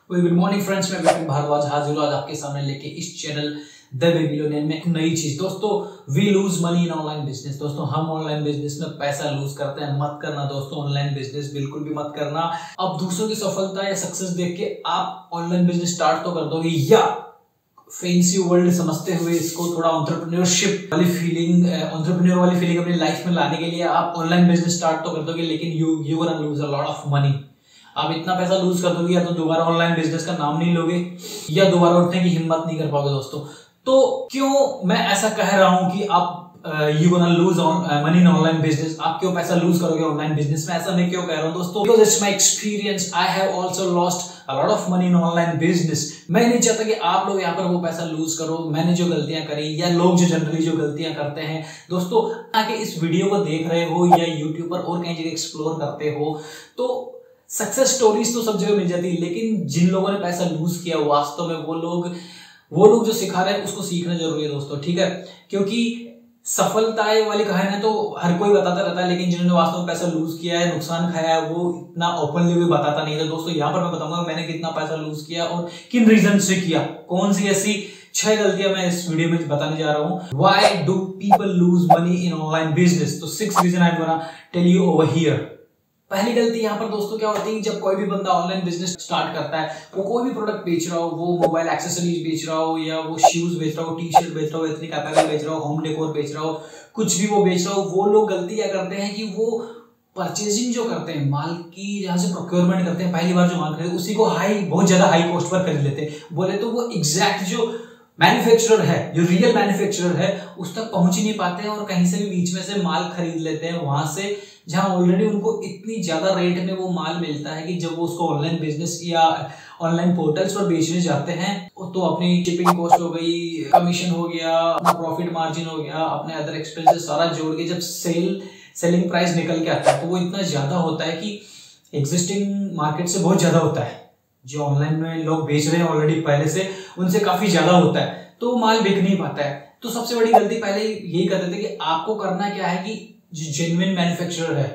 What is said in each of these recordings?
Good morning friends, मैं विपिन भारद्वाज हाजिर हूं आज आपके सामने लेके इस चैनल द बेबीलोनियन में एक नई चीज। दोस्तों, we lose money in online business. दोस्तों, हम ऑनलाइन बिजनेस में पैसा लूज करते हैं। मत करना दोस्तों, ऑनलाइन बिजनेस बिल्कुल भी मत करना। अब दूसरों की सफलता या सक्सेस देख के आप ऑनलाइन बिजनेस स्टार्ट तो कर दोगे, या फैंसी वर्ल्ड समझते हुए इसको थोड़ा एंटरप्रेन्योरशिप वाली फीलिंग, एंटरप्रेन्योर वाली फीलिंग अपनी लाइफ में लाने के लिए आप ऑनलाइन बिजनेस स्टार्ट तो कर दोगे, लेकिन you gonna lose a lot of money. आप इतना पैसा लूज कर दोगे, या तो दोबारा ऑनलाइन बिजनेस का नाम नहीं लोगे या दोबारा उठने की हिम्मत नहीं कर पाओगे दोस्तों। तो क्यों मैं ऐसा कह रहा हूं कि आप you gonna loose money in online business, आप क्यों पैसा लूज करोगे ऑनलाइन बिजनेस में, ऐसा मैं क्यों कह रहा हूं दोस्तों? Because it's my experience, I have also lost a lot of money in online business. मैं नहीं चाहता कि आप लोग यहाँ पर वो पैसा लूज करो। मैंने जो गलतियां करी, या लोग जो जनरली जो गलतियां करते हैं दोस्तों, आके इस वीडियो को देख रहे हो या यूट्यूब पर और कहीं जगह एक्सप्लोर करते हो, तो सक्सेस स्टोरीज तो सब जगह मिल जाती है, लेकिन जिन लोगों ने पैसा लूज किया वास्तव में वो लोग जो सिखा रहे हैं उसको सीखना जरूरी है दोस्तों, ठीक है? क्योंकि सफलताएं वाली कहानी तो हर कोई बताता रहता है, लेकिन जिन्होंने वास्तव में पैसा लूज किया है, नुकसान खाया है, वो इतना ओपनली भी बताता नहीं है। दोस्तों, यहाँ पर मैं बताऊंगा मैंने कितना पैसा लूज किया और किन रीजन से किया, कौन सी ऐसी 6 गलतियां मैं इस वीडियो में बताने जा रहा हूं। Why do people lose money in online business? तो 6 reason I'm gonna tell you over here। पहली गलती यहाँ पर दोस्तों क्या होती है, जब कोई भी बंदा ऑनलाइन बिजनेस स्टार्ट करता है, वो कोई भी प्रोडक्ट बेच रहा हो, वो मोबाइल एक्सेसरीज बेच रहा हो, या वो शूज बेच रहा हो, टी शर्ट बेच रहा हो, एथनिक अपैरल बेच रहा हो, होम डेकोर बेच रहा हो, कुछ भी वो बेच रहा हो, वो लोग गलती क्या करते हैं कि वो परचेजिंग जो करते हैं, माल की जहां से प्रोक्योरमेंट करते हैं, पहली बार जो माल खरीदते उसी को बहुत ज्यादा हाई कॉस्ट पर खरीद लेते हैं। बोले तो वो एग्जैक्ट जो मैन्युफैक्चरर है, जो रियल मैन्युफैक्चरर है, उस तक पहुंच ही नहीं पाते हैं और कहीं से भी बीच में से माल खरीद लेते हैं, वहां से जहां ऑलरेडी उनको इतनी ज्यादा रेट में वो माल मिलता है कि जब वो उसको ऑनलाइन बिजनेस या ऑनलाइन पोर्टल्स पर बेचने जाते हैं तो अपनी शिपिंग कॉस्ट हो गई, कमीशन हो गया, अपना प्रॉफिट मार्जिन हो गया, अपने अदर एक्सपेंसेस सारा जोड़ के जब सेलिंग प्राइस निकल के आता है तो वो इतना ज्यादा होता है कि एग्जिस्टिंग मार्केट से बहुत ज्यादा होता है। जो ऑनलाइन में लोग बेच रहे हैं ऑलरेडी पहले से, उनसे काफी ज्यादा होता है, तो माल बिक नहीं पाता है। तो सबसे बड़ी गलती पहले यही करते थे कि आपको करना क्या है कि जो जेन्युइन मैन्युफैक्चरर है,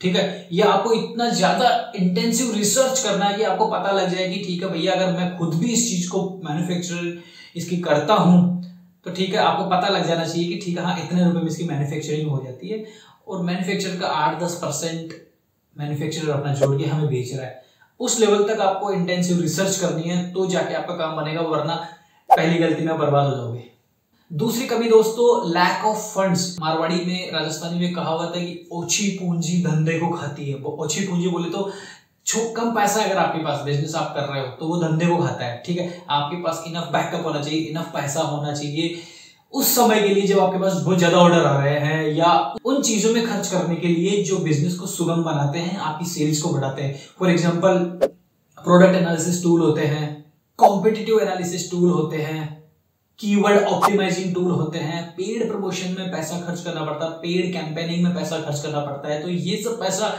ठीक है, ये आपको इतना ज्यादा इंटेंसिव रिसर्च करना है कि आपको पता लग जाए कि ठीक है भैया, अगर मैं खुद भी इस चीज को मैन्युफैक्चर इसकी करता हूं तो ठीक है, आपको पता लग जाना चाहिए कि ठीक है, हाँ, इतने रुपए में इसकी मैन्युफैक्चरिंग हो जाती है और मैन्युफैक्चर का 8-10% मैन्युफैक्चरर अपना जोड़ के हमें बेच रहा है। उस लेवल तक आपको इंटेंसिव रिसर्च करनी है, तो जाके आपका काम बनेगा, वरना पहली गलती में बर्बाद हो जाओगे। दूसरी कमी दोस्तों, लैक ऑफ फंड्स। मारवाड़ी में, राजस्थानी में कहावत है कि ओछी पूंजी धंधे को खाती है। वो ओछी पूंजी बोले तो कम पैसा अगर आपके पास, बिजनेस आप कर रहे हो तो वो धंधे को खाता है, ठीक है? आपके पास इनफ बैकअप होना चाहिए, इनफ पैसा होना चाहिए उस समय के लिए जब आपके पास बहुत ज्यादा ऑर्डर आ रहे हैं, या उन चीजों में खर्च करने के लिए जो बिजनेस को सुगम बनाते हैं, आपकी सेल्स को बढ़ाते हैं। For example, product analysis tool होते हैं, कॉम्पिटिटिव एनालिसिस टूल होते हैं, कीवर्ड ऑप्टिमाइजिंग टूल होते हैं, पेड प्रमोशन में पैसा खर्च करना पड़ता है, पेड कैंपेनिंग में पैसा खर्च करना पड़ता है। तो ये सब पैसा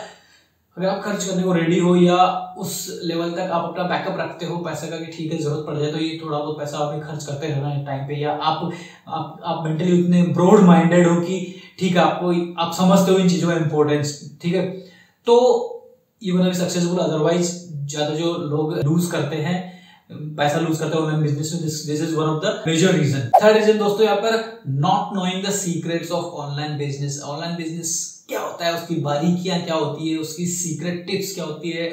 अगर आप खर्च करने को रेडी हो, या उस लेवल तक आप अपना बैकअप रखते हो पैसे का कि ठीक है, जरूरत पड़ जाए तो ये थोड़ा बहुत पैसा आपने खर्च करते रहना है टाइम पे, या आप मेंटली उतने ब्रॉड माइंडेड हो कि ठीक है, आप समझते हो इन चीजों का इंपॉर्टेंस, ठीक है, तो you will be successful. Otherwise ज्यादा जो लोग लूज करते हैं, पैसा लूज करते हैं ऑनलाइन बिजनेस में, this is one of the major reason. Third reason दोस्तों यहाँ पर, not knowing the secrets of online business. Online business क्या होता है, उसकी बारीकियां क्या होती है, उसकी सीक्रेट टिप्स क्या होती है,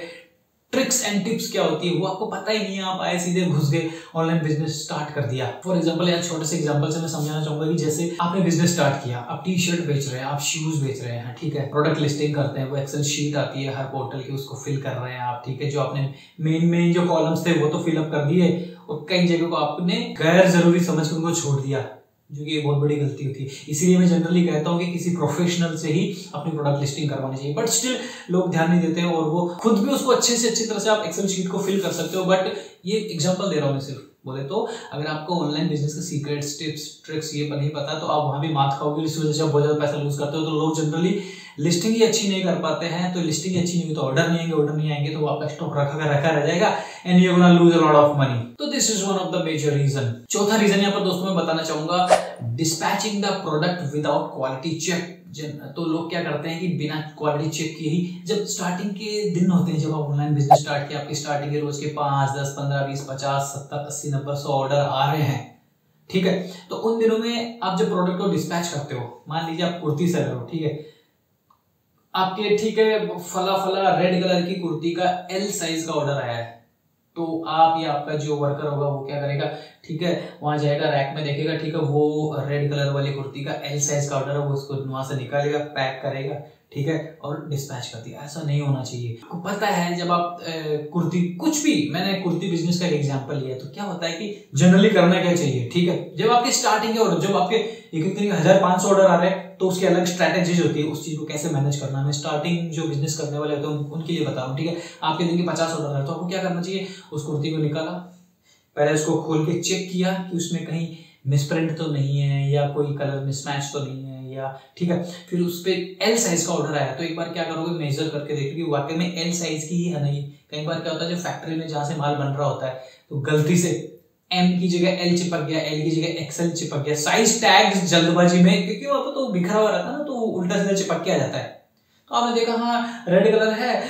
ट्रिक्स एंड टिप्स क्या होती है, वो आपको पता ही नहीं है। आप आए सीधे घुस गए, ऑनलाइन बिजनेस स्टार्ट कर दिया। फॉर एग्जांपल, यहाँ छोटे से एग्जांपल से मैं समझाना चाहूंगा कि जैसे आपने बिजनेस स्टार्ट किया, आप टी शर्ट बेच रहे हैं, आप शूज बेच रहे हैं, ठीक है, प्रोडक्ट लिस्टिंग करते हैं, वो एक्सेल शीट आती है हर पोर्टल की, उसको फिल कर रहे हैं आप, ठीक है, जो आपने मेन जो कॉलम्स थे वो तो फिलअप कर दिए, और कई जगह को आपने गैर जरूरी समझ के उनको छोड़ दिया, जो कि बहुत बड़ी गलती होती है। इसीलिए मैं जनरली कहता हूँ कि किसी प्रोफेशनल से ही अपनी प्रोडक्ट लिस्टिंग करवानी चाहिए, बट स्टिल लोग ध्यान नहीं देते हैं, और वो खुद भी उसको अच्छे से अच्छी तरह से आप एक्सेल शीट को फिल कर सकते हो। बट ये एग्जांपल दे रहा हूँ मैं सिर्फ, बोले तो अगर आपको ऑनलाइन बिजनेस के सीक्रेट्स, टिप्स, ट्रिक्स ये नहीं पता तो आप वहां भी मात खाओगे। इस वजह से आप बहुत ज्यादा पैसा लूज करते हो। तो लोग जनरली लिस्टिंग ही अच्छी नहीं कर पाते हैं, तो लिस्टिंग अच्छी नहीं हुई तो ऑर्डर नहीं आएंगे, तो आपका स्टॉक रखा रह जाएगा, and you gonna lose a lot of money. तो this is one of the major reason. चौथा रीजन यहाँ पर दोस्तों मैं बताना चाहूंगा, dispatching the product without quality check. तो लोग क्या करते हैं कि बिना क्वालिटी चेक किए ही, जब स्टार्टिंग के दिन होते हैं, जब आप ऑनलाइन बिजनेस स्टार्ट किया, आपकी स्टार्टिंग के रोज के 5, 10, 15, 20, 50, 70, 80, 90, 100 ऑर्डर आ रहे हैं, ठीक है। तो उन दिनों में आप जब प्रोडक्ट को डिस्पैच करते हो, मान लीजिए आप कुर्ती सेलर हो, ठीक है, आपके ठीक है फला रेड कलर की कुर्ती का एल साइज का ऑर्डर आया है, तो आप या आपका जो वर्कर होगा वो क्या करेगा, ठीक है, वहां जाएगा, रैक में देखेगा, ठीक है, वो रेड कलर वाली कुर्ती का एल साइज का ऑर्डर है, वो उसको वहां से निकालेगा, पैक करेगा, ठीक है, और डिस्पैच कर दिया। ऐसा नहीं होना चाहिए। आपको पता है जब आप कुर्ती, कुछ भी, मैंने कुर्ती बिजनेस का एक एग्जांपल लिया, तो क्या होता है कि जनरली करना क्या चाहिए, ठीक है, जब आपके स्टार्टिंग के ऑर्डर, जब आपके एक 1500 ऑर्डर आ रहे हैं, तो उसकी अलग स्ट्रैटेजीज होती है, उस चीज को कैसे मैनेज करना है। मैं स्टार्टिंग जो बिजनेस करने वाले होते हैं उनके लिए बता रहा हूँ, ठीक है। आपके दिन के 50 ऑर्डर है, तो आपको क्या करना चाहिए, उस कुर्ती को निकाला, पहले उसको खोल के चेक किया कि उसमें कहीं मिसप्रिंट तो नहीं है या कोई कलर मिसमैच तो नहीं है, या ठीक है, फिर उस पर एल साइज का ऑर्डर आया, तो एक बार क्या करोगे, मेजर करके देखोगे वाकई में एल साइज की ही है नहीं। कई बार क्या होता है, जो फैक्ट्री में जहां से माल बन रहा होता है, तो गलती से एम की जगह एल चिपक गया, एल की जगह एक्सएल चिपक गया, साइज टैग जल्दबाजी में, क्योंकि वहां पर तो बिखरा हुआ रहता है ना, तो उल्टा सीधा चिपक के आ जाता है। तो आपने देखा हाँ रेड कलर है,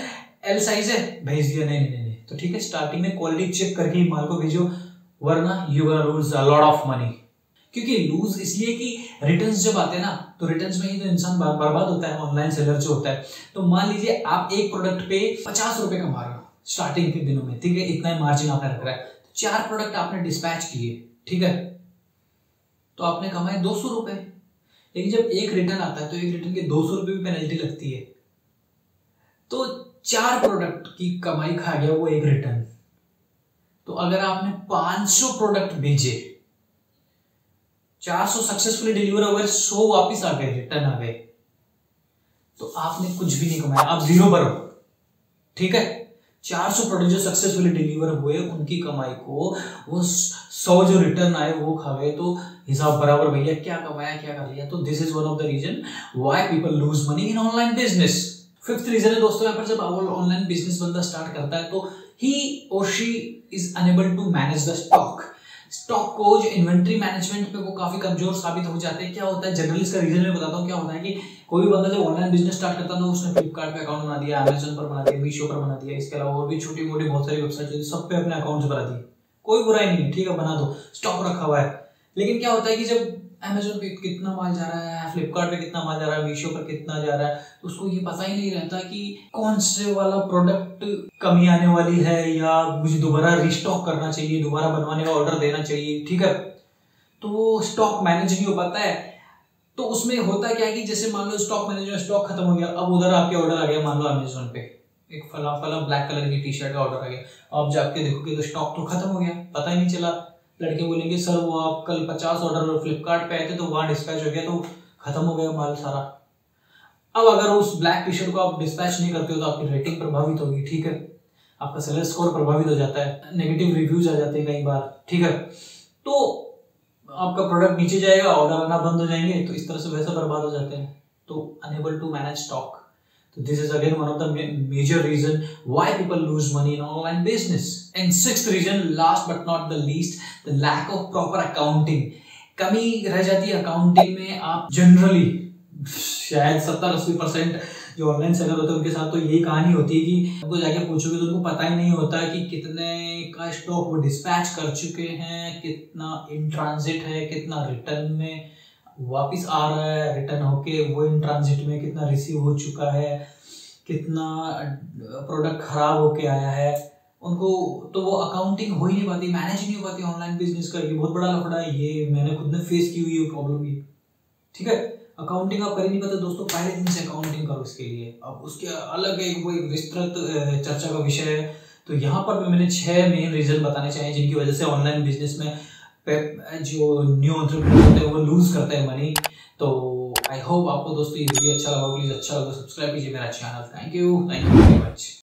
एल साइज है, भेज दिया, नहीं, तो ठीक है, स्टार्टिंग में क्वालिटी चेक करके ही माल को भेजो, वरना you gonna lose a lot of money. क्योंकि लूज इसलिए कि रिटर्न्स जब आते हैं ना, तो रिटर्न्स में ही तो इंसान बर्बाद होता है, ऑनलाइन सेलर जो होता है। तो मान लीजिए आप एक प्रोडक्ट पे 50 रुपए कमा रहे हो स्टार्टिंग के दिनों में, ठीक है, इतना मार्जिन आपने रख रहा है, तो 4 प्रोडक्ट आपने डिस्पैच किए, ठीक है, तो आपने कमाए 200 रुपए। लेकिन जब एक रिटर्न आता है, तो एक रिटर्न के 200 रुपए भी पेनल्टी लगती है, तो 4 प्रोडक्ट की कमाई खा गया वो एक रिटर्न। तो अगर आपने 500 प्रोडक्ट भेजे, 400 सक्सेसफुली डिलीवर हो गए, 100 वापिस आ गए, रिटर्न आ गए, तो आपने कुछ भी नहीं कमाया, आप जीरो पर हो, ठीक है। 400 प्रोडक्ट जो सक्सेसफुली डिलीवर हुए, उनकी कमाई को वो 100 जो रिटर्न आए वो खा गए, तो हिसाब बराबर भैया, क्या कमाया क्या कर लिया। तो this is one of the reason why people lose money in online business. 5th reason है दोस्तों, यहाँ पर जब ऑनलाइन बिजनेस बंदा स्टार्ट करता है, तो ही और she is unable to manage the stock को, जो इन्वेंट्री मैनेजमेंट पे वो काफी कमजोर साबित हो जाते हैं। क्या होता है जनरली, इसका रीजन मैं बताता हूँ, क्या होता है कि कोई भी बंदा जब ऑनलाइन बिजनेस स्टार्ट करता है, तो उसने फ्लिपकार्ट पे अकाउंट बना दिया, अमेजन पर बना दिया, मीशो पर बना दिया, इसके अलावा और भी छोटी मोटी बहुत सारी वेबसाइट है, सब पे अपने अकाउंट्स बना दिए, कोई बुराई नहीं है, ठीक है, बना दो, स्टॉक रखा हुआ है। लेकिन क्या होता है कि जब अमेजोन पे कितना माल जा रहा है, फ्लिपकार्ट पे कितना माल जा रहा है, मीशो पर कितना जा रहा है, तो उसको ये पता ही नहीं रहता कि कौन से वाला प्रोडक्ट कमी आने वाली है, या मुझे दोबारा रिस्टॉक करना चाहिए, दोबारा बनवाने का ऑर्डर देना चाहिए, ठीक है। तो वो स्टॉक मैनेज नहीं हो पाता है। तो उसमें होता क्या है कि जैसे मान लो स्टॉक मैनेजमेंट, स्टॉक खत्म हो गया, अब उधर आपके ऑर्डर आ गया, मान लो अमेजोन पे एक फला ब्लैक कलर की टी शर्ट का ऑर्डर आ गया, आप जाके देखोगे तो स्टॉक तो खत्म हो गया, पता ही नहीं चला। लड़के बोलेंगे सर वो आप कल 50 ऑर्डर फ्लिपकार्ट पे आए थे, तो वहां डिस्पैच हो गया, तो खत्म हो गया माल सारा। अब अगर उस ब्लैक टी शर्ट को आप डिस्पैच नहीं करते हो, तो आपकी रेटिंग प्रभावित होगी, ठीक है, आपका सेलर स्कोर प्रभावित हो जाता है, नेगेटिव रिव्यूज आ जाते हैं कई बार, ठीक है, तो आपका प्रोडक्ट नीचे जाएगा, ऑर्डर आना बंद हो जाएंगे, तो इस तरह से वैसे बर्बाद हो जाते हैं। तो unable to manage stock, so this is again one of the major reason why people lose money in online business. And 6th reason, last but not the least, the lack of proper accounting. कमी रह जाती है accounting में। आप generally शायद 70-80% जो online seller होते हैं उनके साथ तो यही कहानी होती है कि उनको जाके पूछोगे तो उनको पता ही नहीं होता कि कितने का स्टॉक वो डिस्पैच कर चुके हैं, कितना इन ट्रांजिट है, कितना रिटर्न में वापिस आ रहा है, रिटर्न होके वो इन ट्रांजिट में कितना रिसीव हो चुका है, कितना प्रोडक्ट खराब होके आया है, उनको तो वो अकाउंटिंग हो ही नहीं पाती, मैनेज नहीं हो पाती ऑनलाइन बिजनेस का। ये बहुत बड़ा लफड़ा है, ये मैंने खुद ने फेस की हुई है प्रॉब्लम ये, ठीक है। अकाउंटिंग आप कर ही नहीं पाते दोस्तों, पहले दिन से अकाउंटिंग करो इसके लिए। अब उसके अलग एक वो एक विस्तृत चर्चा का विषय है। तो यहाँ पर मैंने 6 मेन रीजन बताने चाहिए जिनकी वजह से ऑनलाइन बिजनेस में जो न्यू एंटरप्रेन्योर होते हैं वो लूज करते हैं मनी। तो आई होप आपको दोस्तों ये वीडियो अच्छा लगा, प्लीज अच्छा लगा सब्सक्राइब कीजिए मेरा channel. Thank you very much.